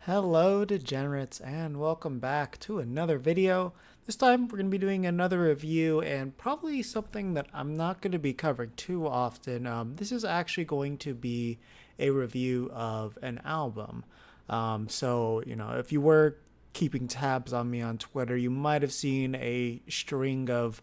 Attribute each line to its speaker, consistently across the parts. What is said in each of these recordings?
Speaker 1: Hello degenerates and welcome back to another video. This time we're going to be doing another review and probably something that I'm not going to be covering too often. This is actually going to be a review of an album. If you were keeping tabs on me on Twitter, you might have seen a string of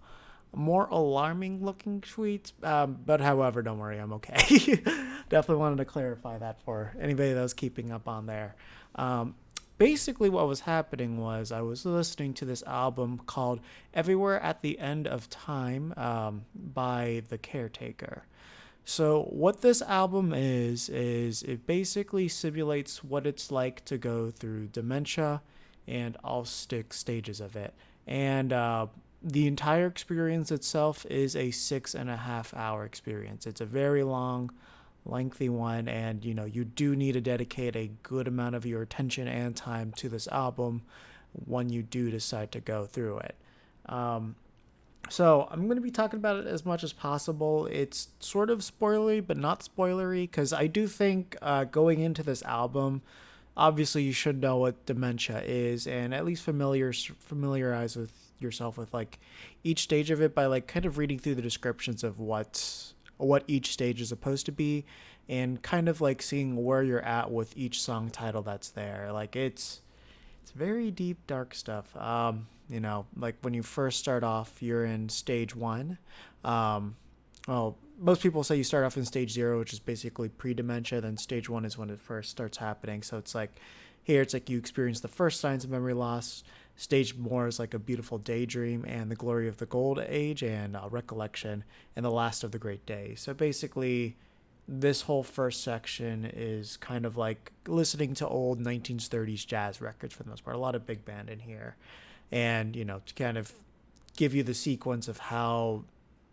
Speaker 1: more alarming looking tweets. But however, don't worry, I'm okay. Definitely wanted to clarify that for anybody that was keeping up on there. Um, Basically, what was happening was I was listening to this album called Everywhere at the End of Time by The Caretaker. So, what this album is it basically simulates what it's like to go through dementia and all six stages of it. And the entire experience itself is a 6.5 hour experience. It's a very long, lengthy one, and you do need to dedicate a good amount of your attention and time to this album when you do decide to go through it. Um, so I'm going to be talking about it as much as possible. It's sort of spoilery, but not spoilery, because I do think going into this album, obviously you should know what dementia is, and at least familiarize with yourself with like each stage of it by like kind of reading through the descriptions of what each stage is supposed to be, and kind of like seeing where you're at with each song title that's there. Like it's very deep, dark stuff. Like when you first start off, you're in stage one. Um, Most people say you start off in stage zero, which is basically pre dementia. Then stage one is when it first starts happening. So it's like here, it's like you experience the first signs of memory loss. Stage more is like a beautiful daydream and the glory of the gold age and recollection and the last of the great day. So basically, this whole first section is kind of like listening to old 1930s jazz records for the most part. A lot of big band in here. And, to kind of give you the sequence of how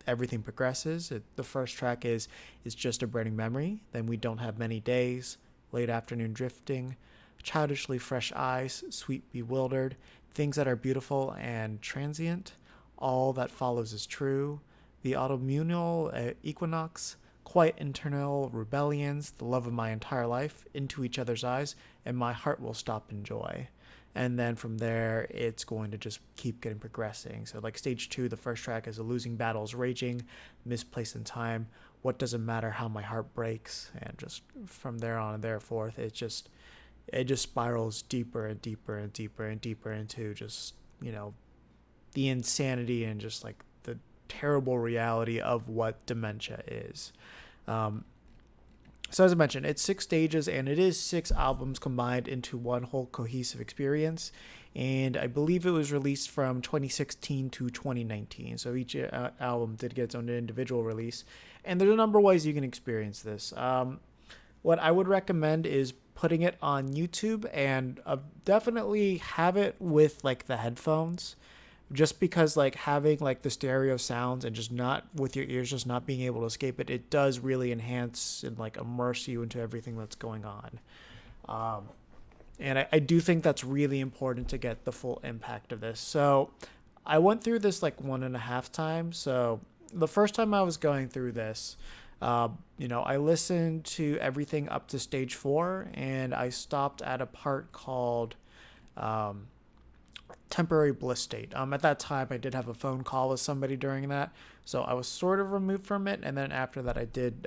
Speaker 1: everything progresses. The first track is just a burning memory. Then we don't have many days, late afternoon drifting, childishly fresh eyes, sweet bewildered, things that are beautiful and transient. All that follows is true. The autumnal equinox, quiet internal rebellions, the love of my entire life, into each other's eyes, and my heart will stop in joy. And then from there, it's going to just keep getting progressing. So, like stage two, the first track is a losing battles raging, misplaced in time. What does it matter how my heart breaks? And just from there on and there forth, it just spirals deeper and deeper and deeper and deeper into just the insanity and just like the terrible reality of what dementia is. Um, so as I mentioned, it's six stages and it is six albums combined into one whole cohesive experience. And I believe it was released from 2016 to 2019. So each album did get its own individual release. And there's a number of ways you can experience this. What I would recommend is putting it on YouTube and definitely have it with like the headphones, just because like having like the stereo sounds and just not with your ears just not being able to escape it does really enhance and like immerse you into everything that's going on. Um, and I do think that's really important to get the full impact of this. So I went through this like 1.5 times. So the first time I was going through this, I listened to everything up to stage four, and I stopped at a part called um, temporary bliss state. At that time, I did have a phone call with somebody during that, so I was sort of removed from it. And then after that, I did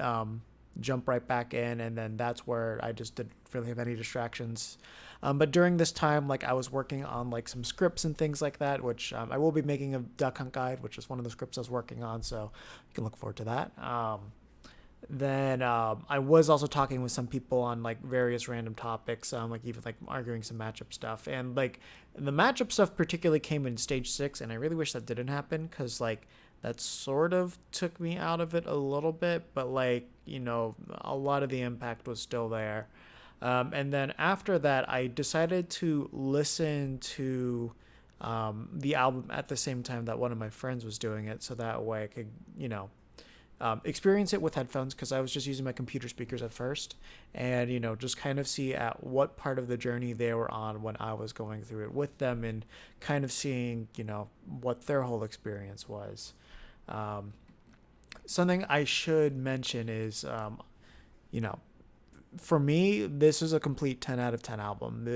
Speaker 1: jump right back in, and then that's where I just didn't really have any distractions. But during this time, like I was working on like some scripts and things like that, which I will be making a duck hunt guide, which is one of the scripts I was working on, so you can look forward to that. Then I was also talking with some people on like various random topics, like even like arguing some matchup stuff. And like the matchup stuff particularly came in stage six, and I really wish that didn't happen because like that sort of took me out of it a little bit, but like a lot of the impact was still there. And then after that, I decided to listen to the album at the same time that one of my friends was doing it, so that way I could experience it with headphones because I was just using my computer speakers at first, and just kind of see at what part of the journey they were on when I was going through it with them, and kind of seeing what their whole experience was. Um, Something I should mention is you know for me, this is a complete 10 out of 10 album.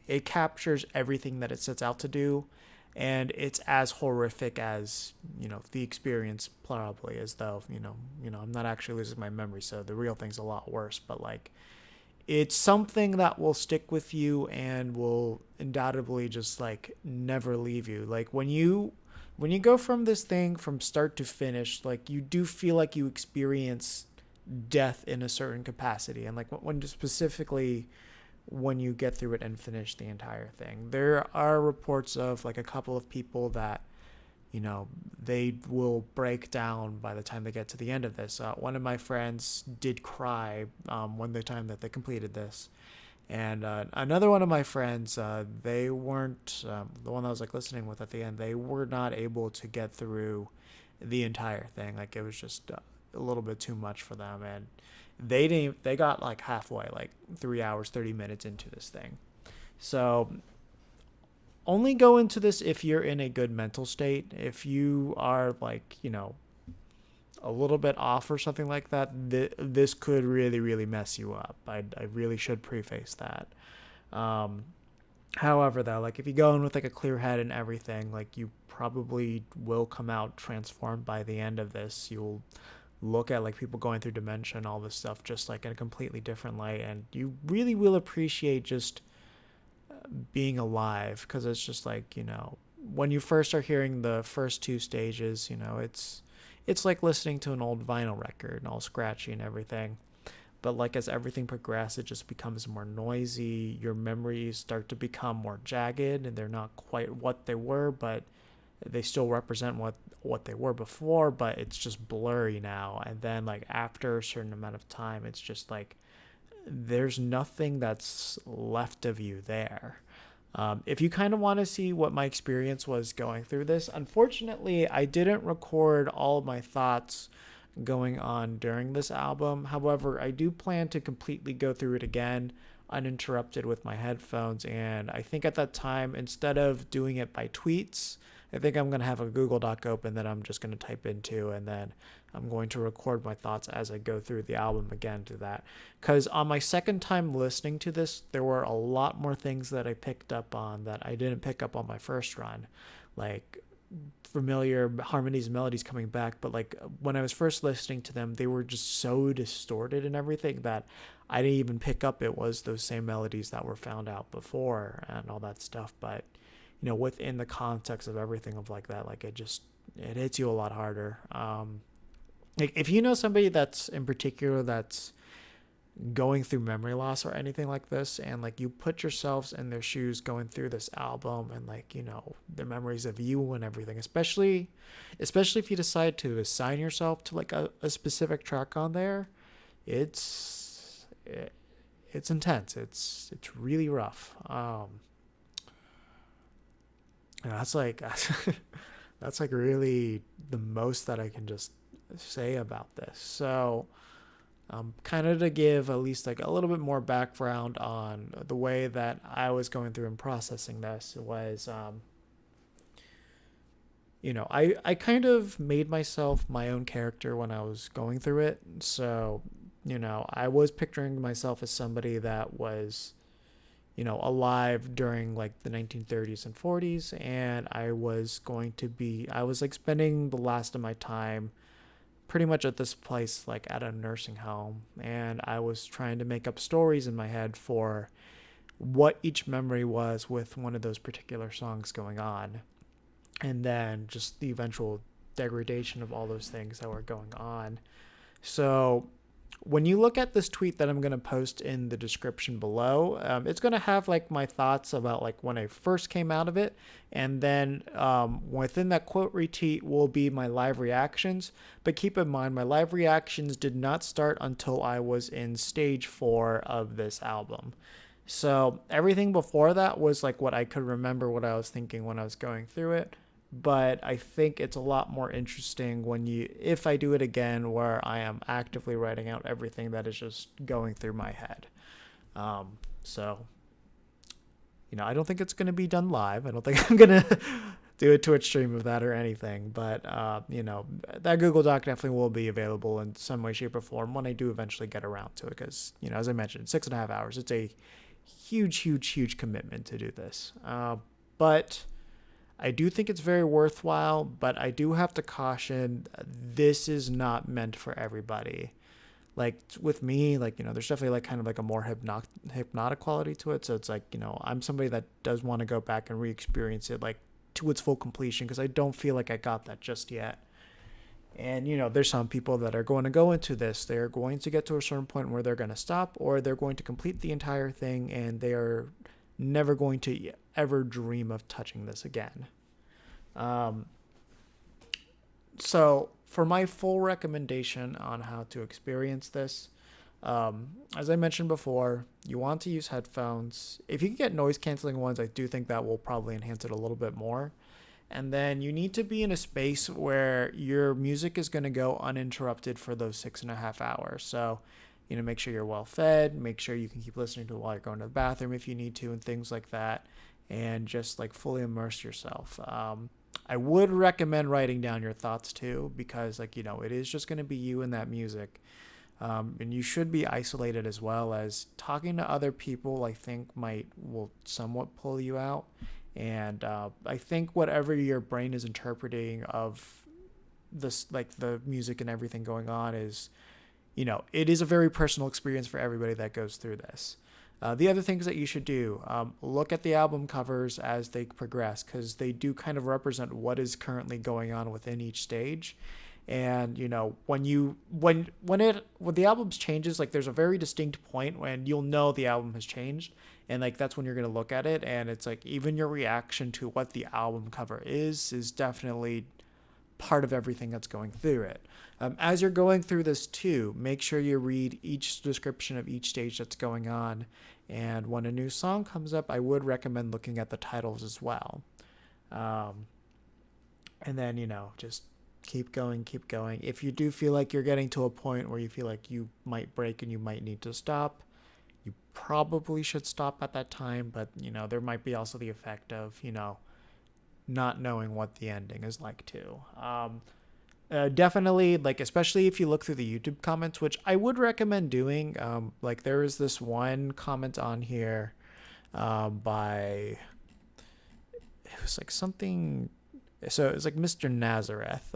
Speaker 1: It captures everything that it sets out to do, and it's as horrific as, the experience, probably, as though, I'm not actually losing my memory, so the real thing's a lot worse, but like, it's something that will stick with you and will undoubtedly just like never leave you. Like when you go from this thing from start to finish, like you do feel like you experience death in a certain capacity, and like when specifically when you get through it and finish the entire thing. There are reports of like a couple of people that, they will break down by the time they get to the end of this. One of my friends did cry when the time that they completed this. And another one of my friends, they weren't, the one I was like listening with at the end, they were not able to get through the entire thing. Like it was just a little bit too much for them. And they got like halfway, like 3 hours, 30 minutes into this thing. So only go into this if you're in a good mental state. If you are like, a little bit off or something like that, this could really, really mess you up. I really should preface that. However, though, like if you go in with like a clear head and everything, like you probably will come out transformed by the end of this. You'll look at like people going through dementia and all this stuff just like in a completely different light, and you really will appreciate just being alive, because it's just like, when you first are hearing the first two stages, it's like listening to an old vinyl record and all scratchy and everything. But like as everything progresses, it just becomes more noisy. Your memories start to become more jagged, and they're not quite what they were, but they still represent what they were before, but it's just blurry now. And then like after a certain amount of time, it's just like there's nothing that's left of you there. If you kind of want to see what my experience was going through this, unfortunately, I didn't record all of my thoughts going on during this album. However, I do plan to completely go through it again, uninterrupted with my headphones. And I think at that time, instead of doing it by tweets, I think I'm going to have a Google Doc open that I'm just going to type into, and then I'm going to record my thoughts as I go through the album again to that. Because on my second time listening to this, there were a lot more things that I picked up on that I didn't pick up on my first run. Like familiar harmonies and melodies coming back, but like when I was first listening to them, they were just so distorted and everything that I didn't even pick up it was those same melodies that were found out before and all that stuff. But within the context of everything of like that, like it hits you a lot harder. Like if you know somebody that's in particular that's going through memory loss or anything like this, and like you put yourselves in their shoes going through this album, and like their memories of you and everything, especially if you decide to assign yourself to like a specific track on there, it's intense. It's really rough. That's like that's like really the most that I can just say about this. So kind of to give at least like a little bit more background on the way that I was going through and processing this was I kind of made myself my own character when I was going through it. So I was picturing myself as somebody that was alive during like the 1930s and 40s, and I was like spending the last of my time pretty much at this place, like at a nursing home, and I was trying to make up stories in my head for what each memory was with one of those particular songs going on, and then just the eventual degradation of all those things that were going on. So when you look at this tweet that I'm going to post in the description below, it's going to have like my thoughts about like when I first came out of it. And then within that quote retweet will be my live reactions. But keep in mind, my live reactions did not start until I was in stage 4 of this album. So everything before that was like what I could remember what I was thinking when I was going through it. But I think it's a lot more interesting if I do it again, where I am actively writing out everything that is just going through my head. So I don't think it's going to be done live. I don't think I'm going to do a Twitch stream of that or anything. But that Google Doc definitely will be available in some way, shape, or form when I do eventually get around to it. Because as I mentioned, 6.5 hours. It's a huge, huge, huge commitment to do this. But I do think it's very worthwhile. But I do have to caution: this is not meant for everybody. Like with me, there's definitely kind of a more hypnotic quality to it. So it's I'm somebody that does want to go back and re-experience it to its full completion, because I don't feel like I got that just yet. And there's some people that are going to go into this, they're going to get to a certain point where they're going to stop, or they're going to complete the entire thing, and they are never going to ever dream of touching this again. So for my full recommendation on how to experience this, as I mentioned before, you want to use headphones. If you can get noise canceling ones, I do think that will probably enhance it a little bit more. And then you need to be in a space where your music is going to go uninterrupted for those 6.5 hours. So, make sure you're well fed, make sure you can keep listening to it while you're going to the bathroom if you need to, and things like that. And just fully immerse yourself. I would recommend writing down your thoughts too, because it is just going to be you and that music. And you should be isolated, as well as talking to other people. I think will somewhat pull you out. And I think whatever your brain is interpreting of this, the music and everything going on, is, it is a very personal experience for everybody that goes through this. The other things that you should do, look at the album covers as they progress, because they do kind of represent what is currently going on within each stage. And when the album changes, there's a very distinct point when you'll know the album has changed, and that's when you're going to look at it, and it's even your reaction to what the album cover is definitely part of everything that's going through it. As you're going through this too, make sure you read each description of each stage that's going on, and when a new song comes up, I would recommend looking at the titles as well. And then just keep going. If you do feel like you're getting to a point where you feel like you might break and you might need to stop, you probably should stop at that time. But there might be also the effect of not knowing what the ending is like too. Definitely, especially if you look through the YouTube comments, which I would recommend doing. There is this one comment on here by, it was something. So it was Mr. Nazareth.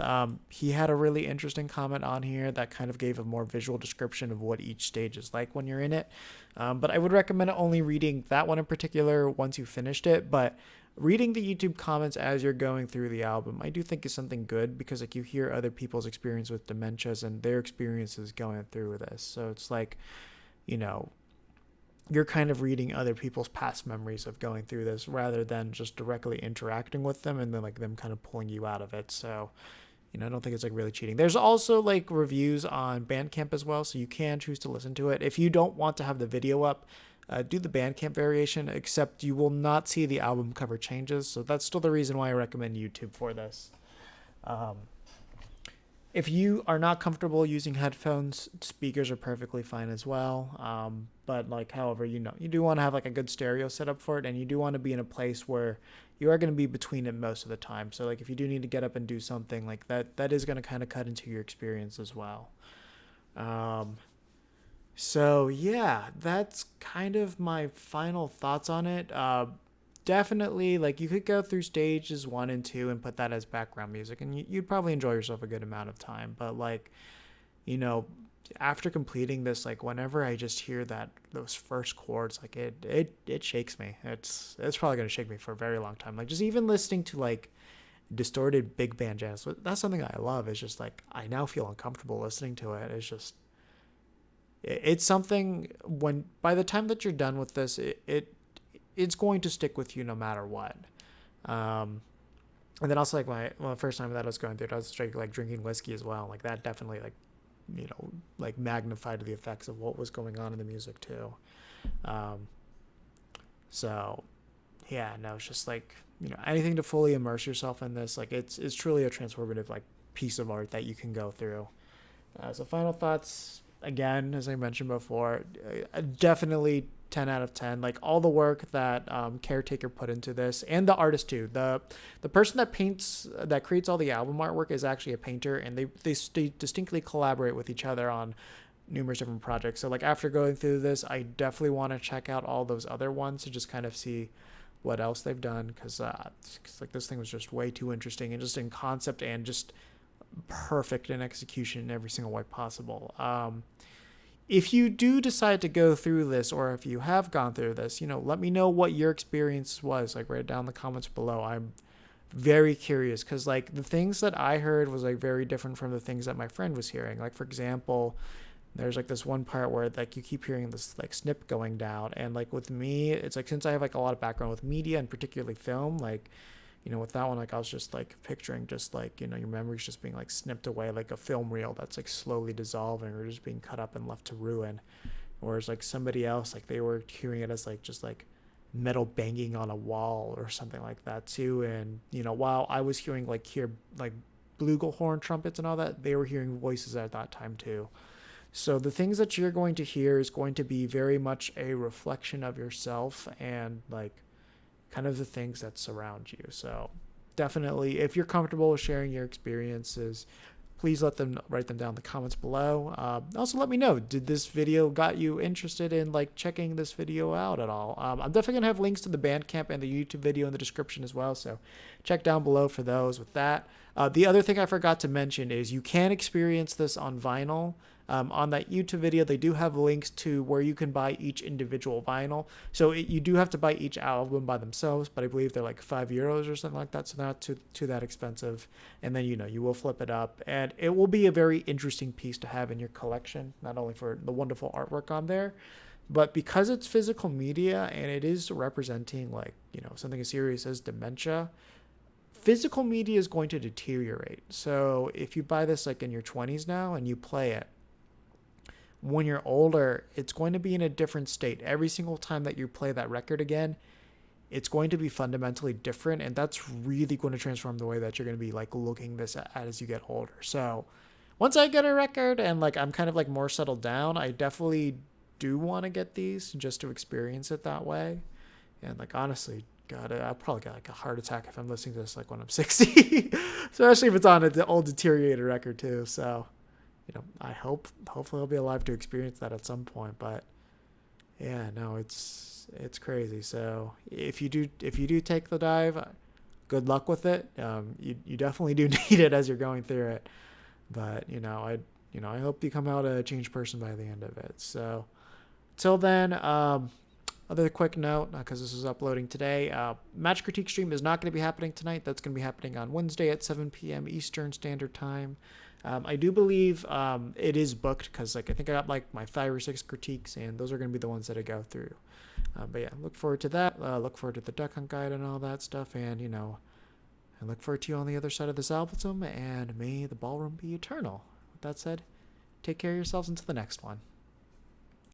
Speaker 1: He had a really interesting comment on here that kind of gave a more visual description of what each stage is like when you're in it. But I would recommend only reading that one in particular once you finished it. But reading the YouTube comments as you're going through the album, I do think is something good, because you hear other people's experience with dementias and their experiences going through this. So it's you're kind of reading other people's past memories of going through this, rather than just directly interacting with them and then them kind of pulling you out of it. So, I don't think it's really cheating. There's also reviews on Bandcamp as well, so you can choose to listen to it. If you don't want to have the video up, do the Bandcamp variation, except you will not see the album cover changes. So that's still the reason why I recommend YouTube for this. If you are not comfortable using headphones, speakers are perfectly fine as well. But however, you do want to have a good stereo setup for it, and you do want to be in a place where you are going to be between it most of the time. So if you do need to get up and do something that is going to kind of cut into your experience as well. So yeah, that's kind of my final thoughts on it. Definitely, you could go through stages 1 and 2 and put that as background music, and you'd probably enjoy yourself a good amount of time. But after completing this, whenever I just hear those first chords, it shakes me. It's probably gonna shake me for a very long time. Just even listening to distorted big band jazz, that's something I love. It's just I now feel uncomfortable listening to it. It's just it's something, when by the time that you're done with this, it's going to stick with you no matter what. And then also the first time that I was going through it, I was drinking whiskey as well. That definitely magnified the effects of what was going on in the music too. So yeah, no, it's just anything to fully immerse yourself in this. It's truly a transformative piece of art that you can go through. So final thoughts, again, as I mentioned before, definitely 10 out of 10. Like all the work that Caretaker put into this, and the artist too. The person that creates all the album artwork is actually a painter, and they distinctly collaborate with each other on numerous different projects. So like after going through this, I definitely want to check out all those other ones to just kind of see what else they've done, because like this thing was just way too interesting, and just in concept and just perfect in execution in every single way possible. If you do decide to go through this, or if you have gone through this, let me know what your experience was. Like, write it down in the comments below. I'm very curious, because like the things that I heard was like very different from the things that my friend was hearing. Like, for example, there's like this one part where like you keep hearing this like snip going down, and like with me, it's like, since I have like a lot of background with media and particularly film, like, with that one, like I was just like picturing just like, your memories just being like snipped away like a film reel that's like slowly dissolving or just being cut up and left to ruin. Whereas like somebody else, like they were hearing it as like just like metal banging on a wall or something like that too. And while I was hearing like bluegill trumpets and all that, they were hearing voices at that time too. So the things that you're going to hear is going to be very much a reflection of yourself and like kind of the things that surround you. So definitely, if you're comfortable with sharing your experiences, please write them down in the comments below. Also, let me know, did this video got you interested in like checking this video out at all? I'm definitely gonna have links to the Bandcamp and the YouTube video in the description as well, so check down below for those. With that, the other thing I forgot to mention is you can experience this on vinyl. On that YouTube video, they do have links to where you can buy each individual vinyl. So you do have to buy each album by themselves, but I believe they're like €5 or something like that. So not too that expensive. And then, you will flip it up, and it will be a very interesting piece to have in your collection, not only for the wonderful artwork on there, but because it's physical media and it is representing like, something as serious as dementia. Physical media is going to deteriorate. So if you buy this like in your 20s now and you play it, when you're older, it's going to be in a different state. Every single time that you play that record again, it's going to be fundamentally different, and that's really going to transform the way that you're going to be like looking this at as you get older. So once I get a record and like I'm kind of like more settled down, I definitely do want to get these just to experience it that way. And like honestly, God, I'll probably get like a heart attack if I'm listening to this like when I'm 60, especially if it's on an old deteriorated record too. So I hopefully I'll be alive to experience that at some point. But yeah, no, it's crazy. So if you do take the dive, good luck with it. You definitely do need it as you're going through it. But I hope you come out a changed person by the end of it. So till then, other quick note, because this is uploading today, Match Critique stream is not going to be happening tonight. That's going to be happening on Wednesday at 7 p.m. Eastern Standard Time. I do believe it is booked, because like I think I got like my 5 or 6 critiques, and those are going to be the ones that I go through. But yeah, look forward to that. Look forward to the duck hunt guide and all that stuff, and I look forward to you on the other side of this album, and may the ballroom be eternal. With that said, take care of yourselves until the next one.